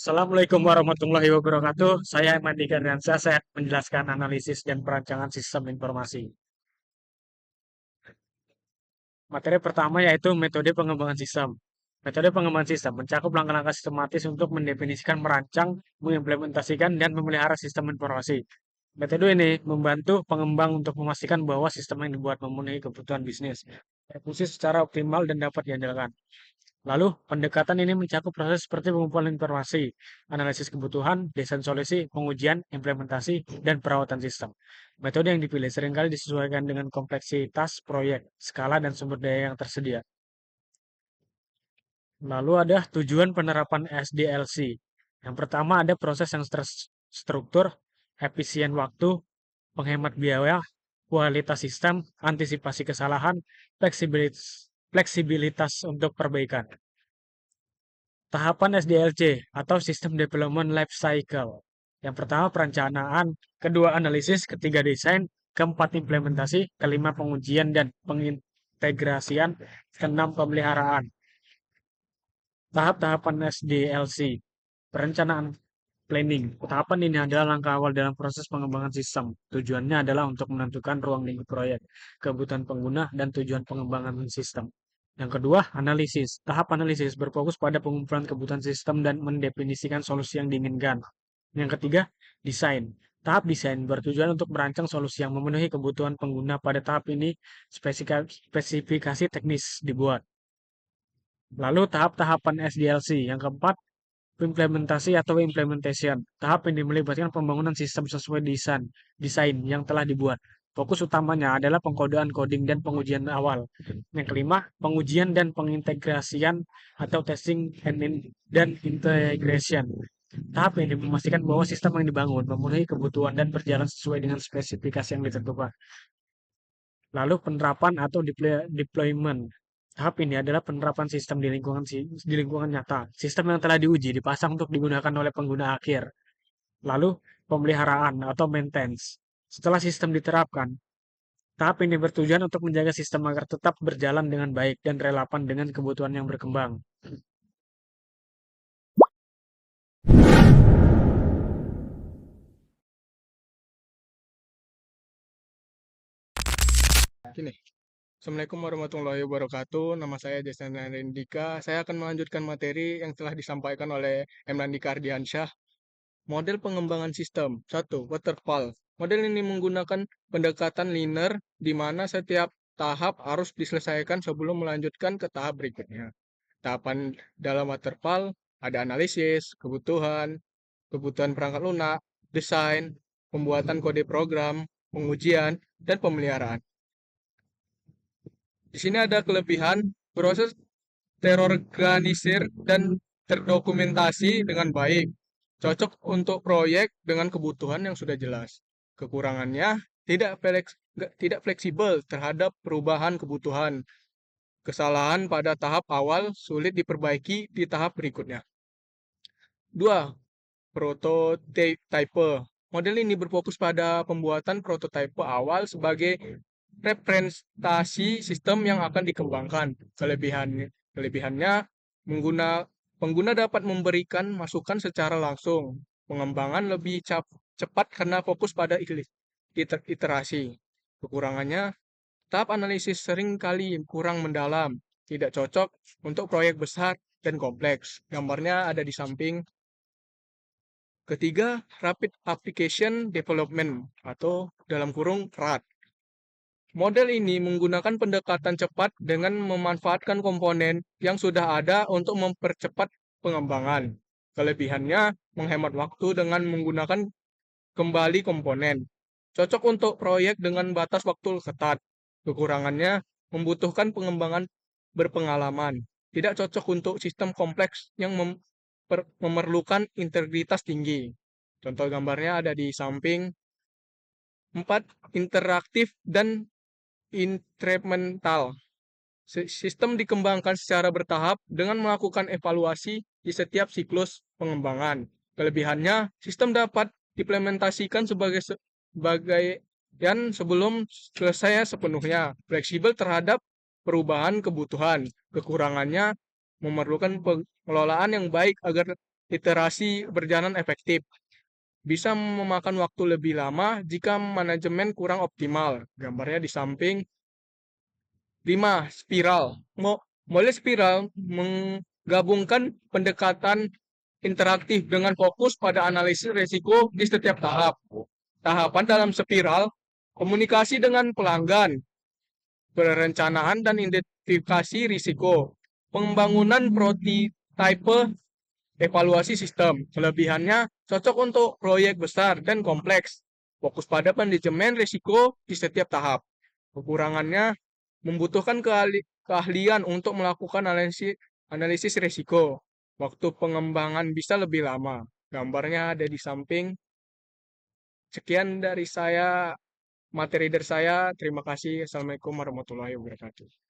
Assalamualaikum warahmatullahi wabarakatuh. Saya Mandika Driansyah, saya akan menjelaskan analisis dan perancangan sistem informasi. Materi pertama yaitu metode pengembangan sistem. Metode pengembangan sistem mencakup langkah-langkah sistematis untuk mendefinisikan, merancang, mengimplementasikan, dan memelihara sistem informasi. Metode ini membantu pengembang untuk memastikan bahwa sistem yang dibuat memenuhi kebutuhan bisnis, berfungsi secara optimal, dan dapat diandalkan. Lalu, pendekatan ini mencakup proses seperti pengumpulan informasi, analisis kebutuhan, desain solusi, pengujian, implementasi, dan perawatan sistem. Metode yang dipilih seringkali disesuaikan dengan kompleksitas proyek, skala, dan sumber daya yang tersedia. Lalu ada tujuan penerapan SDLC. Yang pertama ada proses yang terstruktur, efisien waktu, penghemat biaya, kualitas sistem, antisipasi kesalahan, fleksibilitas untuk perbaikan. Tahapan SDLC atau System Development Life Cycle. Yang pertama perencanaan, kedua analisis, ketiga desain, keempat implementasi, kelima pengujian dan pengintegrasian, keenam pemeliharaan. Tahap-tahapan SDLC. Perencanaan planning. Tahapan ini adalah langkah awal dalam proses pengembangan sistem. Tujuannya adalah untuk menentukan ruang lingkup proyek, kebutuhan pengguna, dan tujuan pengembangan sistem. Yang kedua, analisis. Tahap analisis berfokus pada pengumpulan kebutuhan sistem dan mendefinisikan solusi yang diinginkan. Yang ketiga, desain. Tahap desain bertujuan untuk merancang solusi yang memenuhi kebutuhan pengguna. Pada tahap ini, spesifikasi teknis dibuat. Lalu tahap-tahapan SDLC. Yang keempat, implementasi atau implementation. Tahap ini melibatkan pembangunan sistem sesuai desain yang telah dibuat. Fokus utamanya adalah pengkodean coding dan pengujian awal. Yang kelima, pengujian dan pengintegrasian atau testing dan integration. Tahap ini memastikan bahwa sistem yang dibangun memenuhi kebutuhan dan berjalan sesuai dengan spesifikasi yang ditentukan. Lalu penerapan atau deployment. Tahap ini adalah penerapan sistem di lingkungan nyata. Sistem yang telah diuji dipasang untuk digunakan oleh pengguna akhir. Lalu pemeliharaan atau maintenance. Setelah sistem diterapkan, tahap ini bertujuan untuk menjaga sistem agar tetap berjalan dengan baik dan relevan dengan kebutuhan yang berkembang. Gini, Assalamualaikum warahmatullahi wabarakatuh. Nama saya Jason Rendika. Saya akan melanjutkan materi yang telah disampaikan oleh M. Randika Ardiansyah. Model pengembangan sistem. 1. Waterfall. Model ini menggunakan pendekatan linear di mana setiap tahap harus diselesaikan sebelum melanjutkan ke tahap berikutnya. Tahapan dalam waterfall ada analisis, kebutuhan perangkat lunak, desain, pembuatan kode program, pengujian, dan pemeliharaan. Di sini ada kelebihan proses terorganisir dan terdokumentasi dengan baik. Cocok untuk proyek dengan kebutuhan yang sudah jelas. Kekurangannya tidak fleksibel terhadap perubahan kebutuhan. Kesalahan pada tahap awal sulit diperbaiki di tahap berikutnya. 2. Prototype. Model ini berfokus pada pembuatan prototipe awal sebagai representasi sistem yang akan dikembangkan. Kelebihannya pengguna dapat memberikan masukan secara langsung. Pengembangan lebih cepat karena fokus pada iterasi. Kekurangannya, tahap analisis sering kali kurang mendalam, tidak cocok untuk proyek besar dan kompleks. Gambarnya ada di samping. Ketiga, Rapid Application Development atau dalam kurung RAD. Model ini menggunakan pendekatan cepat dengan memanfaatkan komponen yang sudah ada untuk mempercepat pengembangan. Kelebihannya menghemat waktu dengan menggunakan kembali komponen. Cocok untuk proyek dengan batas waktu ketat. Kekurangannya membutuhkan pengembangan berpengalaman. Tidak cocok untuk sistem kompleks yang memerlukan integritas tinggi. Contoh gambarnya ada di samping. 4. Interaktif dan incremental. Sistem dikembangkan secara bertahap dengan melakukan evaluasi di setiap siklus pengembangan. Kelebihannya, sistem dapat diimplementasikan sebagian sebelum selesai sepenuhnya, fleksibel terhadap perubahan kebutuhan. Kekurangannya memerlukan pengelolaan yang baik agar iterasi berjalan efektif. Bisa memakan waktu lebih lama jika manajemen kurang optimal. Gambarnya di samping. 5. Spiral. Model spiral menggabungkan pendekatan interaktif dengan fokus pada analisis risiko di setiap tahap. Tahapan dalam spiral, komunikasi dengan pelanggan, perencanaan dan identifikasi risiko, pembangunan prototipe, evaluasi sistem. Kelebihannya cocok untuk proyek besar dan kompleks. Fokus pada manajemen risiko di setiap tahap. Kekurangannya membutuhkan keahlian untuk melakukan analisis risiko. Waktu pengembangan bisa lebih lama. Gambarnya ada di samping. Sekian dari saya, materi dari saya. Terima kasih. Assalamualaikum warahmatullahi wabarakatuh.